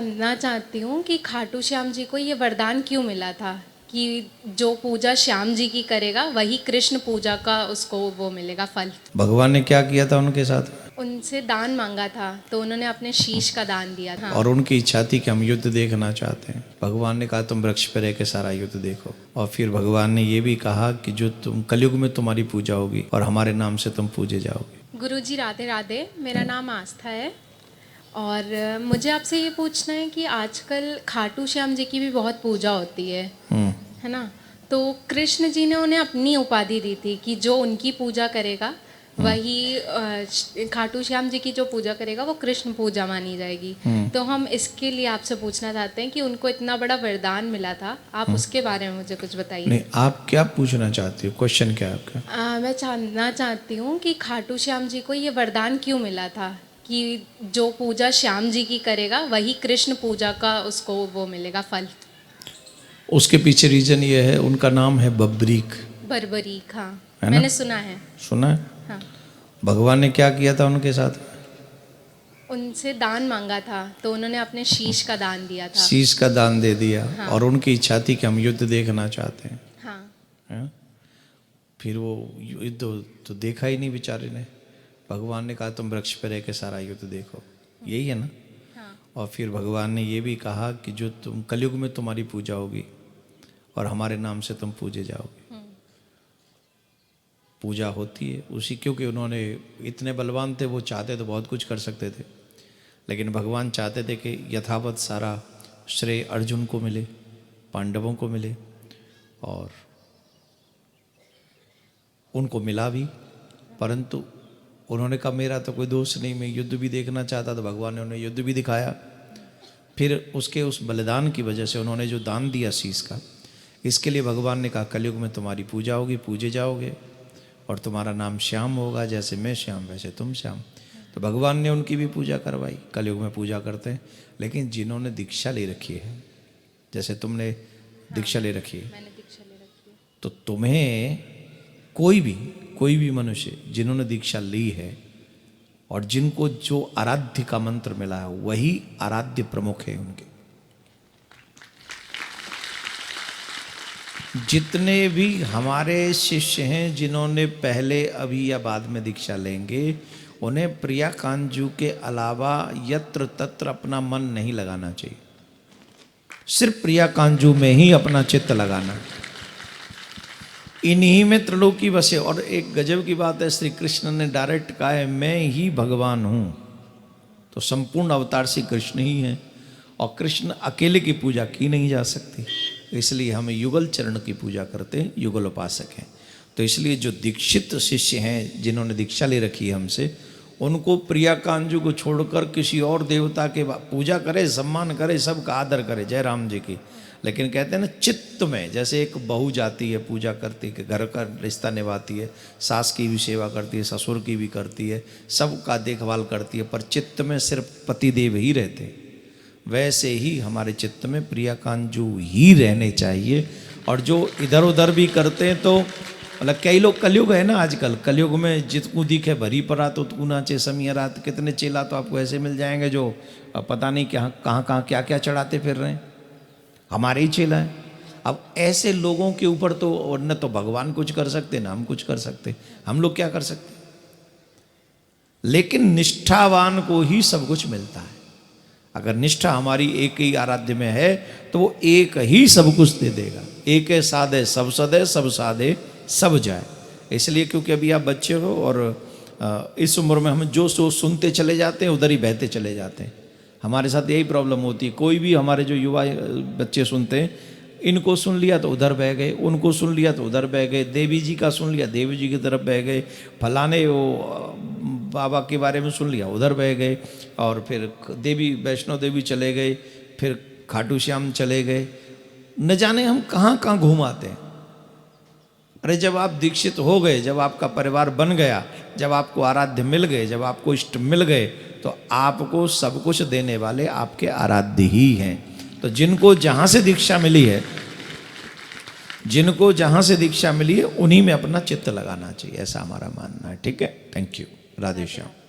जानना चाहती हूँ कि खाटू श्याम जी को ये वरदान क्यों मिला था कि जो पूजा श्याम जी की करेगा वही कृष्ण पूजा का उसको वो मिलेगा फल। भगवान ने क्या किया था उनके साथ? उनसे दान मांगा था तो उन्होंने अपने शीश का दान दिया था। और उनकी इच्छा थी कि हम युद्ध देखना चाहते हैं। भगवान ने कहा तुम वृक्ष पर रह के सारा युद्ध देखो। और फिर भगवान ने ये भी कहा कि जो तुम कलयुग में तुम्हारी पूजा होगी और हमारे नाम से तुम पूजे जाओगे। गुरुजी राधे राधे, मेरा नाम आस्था है और मुझे आपसे ये पूछना है कि आजकल खाटू श्याम जी की भी बहुत पूजा होती है ना। तो कृष्ण जी ने उन्हें अपनी उपाधि दी थी कि जो उनकी पूजा करेगा वही खाटू श्याम जी की जो पूजा करेगा वो कृष्ण पूजा मानी जाएगी। तो हम इसके लिए आपसे पूछना चाहते हैं कि उनको इतना बड़ा वरदान मिला था, आप उसके बारे में मुझे कुछ बताइए। नहीं, आप क्या पूछना चाहती हो? क्वेश्चन क्या है आपका? मैं जानना चाहती हूँ कि खाटू श्याम जी को ये वरदान क्यों मिला था कि जो पूजा श्याम जी की करेगा वही कृष्ण पूजा का उसको वो मिलेगा फल। उसके पीछे रीजन ये है, उनका नाम है बब्बरीक। बर्बरीक, हाँ है ना? मैंने सुना है। सुना है? हाँ। भगवान ने क्या किया था उनके साथ? उनसे दान मांगा था तो उन्होंने अपने शीश का दान दिया था। शीश का दान दे दिया। हाँ। और उनकी इच्छा थी कि हम युद्ध देखना चाहते हैं। हाँ। है? फिर वो युद्ध तो देखा ही नहीं बेचारे ने। भगवान ने कहा तुम वृक्ष पर रह के सारा युद्ध देखो, यही है ना। हाँ। और फिर भगवान ने ये भी कहा कि जो तुम कलयुग में तुम्हारी पूजा होगी और हमारे नाम से तुम पूजे जाओगे। पूजा होती है उसी, क्योंकि उन्होंने इतने बलवान थे, वो चाहते तो बहुत कुछ कर सकते थे, लेकिन भगवान चाहते थे कि यथावत सारा श्रेय अर्जुन को मिले, पांडवों को मिले, और उनको मिला भी। परंतु उन्होंने कहा मेरा तो कोई दोष नहीं, मैं युद्ध भी देखना चाहता, तो भगवान ने उन्हें युद्ध भी दिखाया। फिर उसके उस बलिदान की वजह से उन्होंने जो दान दिया शीश का, इसके लिए भगवान ने कहा कलयुग में तुम्हारी पूजा होगी, पूजे जाओगे और तुम्हारा नाम श्याम होगा, जैसे मैं श्याम वैसे तुम श्याम। तो भगवान ने उनकी भी पूजा करवाई। कलयुग में पूजा करते हैं, लेकिन जिन्होंने दीक्षा ले रखी है, जैसे तुमने दीक्षा ले रखी है, मैंने दीक्षा ले रखी है। तो तुम्हें कोई भी मनुष्य जिन्होंने दीक्षा ली है और जिनको जो आराध्य का मंत्र मिला है वही आराध्य प्रमुख है उनके। जितने भी हमारे शिष्य हैं जिन्होंने पहले अभी या बाद में दीक्षा लेंगे, उन्हें प्रिया कांजू के अलावा यत्र तत्र अपना मन नहीं लगाना चाहिए। सिर्फ प्रिया कांजू में ही अपना चित्त लगाना, इन्हीं में त्रिलोकी बसे। और एक गजब की बात है, श्री कृष्ण ने डायरेक्ट कहा है मैं ही भगवान हूँ। तो संपूर्ण अवतार श्री कृष्ण ही है, और कृष्ण अकेले की पूजा की नहीं जा सकती, इसलिए हम युगल चरण की पूजा करते हैं, युगल उपासक हैं। तो इसलिए जो दीक्षित शिष्य हैं जिन्होंने दीक्षा ले रखी है हमसे, उनको प्रिया कांजू को छोड़कर किसी और देवता के पूजा करे, सम्मान करे, सबका आदर करे, जय राम जी की। लेकिन कहते हैं ना चित्त में, जैसे एक बहू जाती है पूजा करती है, घर का रिश्ता निभाती है, सास की भी सेवा करती है, ससुर की भी करती है, सबका देखभाल करती है, पर चित्त में सिर्फ पतिदेव ही रहते हैं। वैसे ही हमारे चित्त में प्रिया कांजू ही रहने चाहिए। और जो इधर उधर भी करते हैं, तो मतलब कई लोग, कलयुग है ना आजकल, कलयुग में जितकू दिखे भरी परा तो तू नाचे समिया रात। कितने चेला तो आपको ऐसे मिल जाएंगे जो पता नहीं कहाँ क्या क्या चढ़ाते फिर रहे हैं, हमारे ही चेला है। अब ऐसे लोगों के ऊपर तो न तो भगवान कुछ कर सकते ना हम कुछ कर सकते, हम लोग क्या कर सकते। लेकिन निष्ठावान को ही सब कुछ मिलता है। अगर निष्ठा हमारी एक ही आराध्य में है तो वो एक ही सब कुछ दे देगा। एक है साधे सब सदे, सब साधे सब जाए। इसलिए क्योंकि अभी आप बच्चे हो और इस उम्र में हम जो सुनते चले जाते हैं उधर ही बहते चले जाते हैं। हमारे साथ यही प्रॉब्लम होती है। कोई भी हमारे जो युवा बच्चे सुनते हैं, इनको सुन लिया तो उधर बह गए, उनको सुन लिया तो उधर बह गए, देवी जी का सुन लिया देवी जी की तरफ बह गए, फलाने वो बाबा के बारे में सुन लिया उधर बह गए, और फिर देवी वैष्णो देवी चले गए, फिर खाटू श्याम चले गए, न जाने हम कहाँ कहाँ घूमाते हैं। अरे जब आप दीक्षित हो गए, जब आपका परिवार बन गया, जब आपको आराध्य मिल गए, जब आपको इष्ट मिल गए, तो आपको सब कुछ देने वाले आपके आराध्य ही हैं। तो जिनको जहाँ से दीक्षा मिली है, जिनको जहाँ से दीक्षा मिली है, उन्हीं में अपना चित्त लगाना चाहिए, ऐसा हमारा मानना है। ठीक है, थैंक यू, राधे श्याम।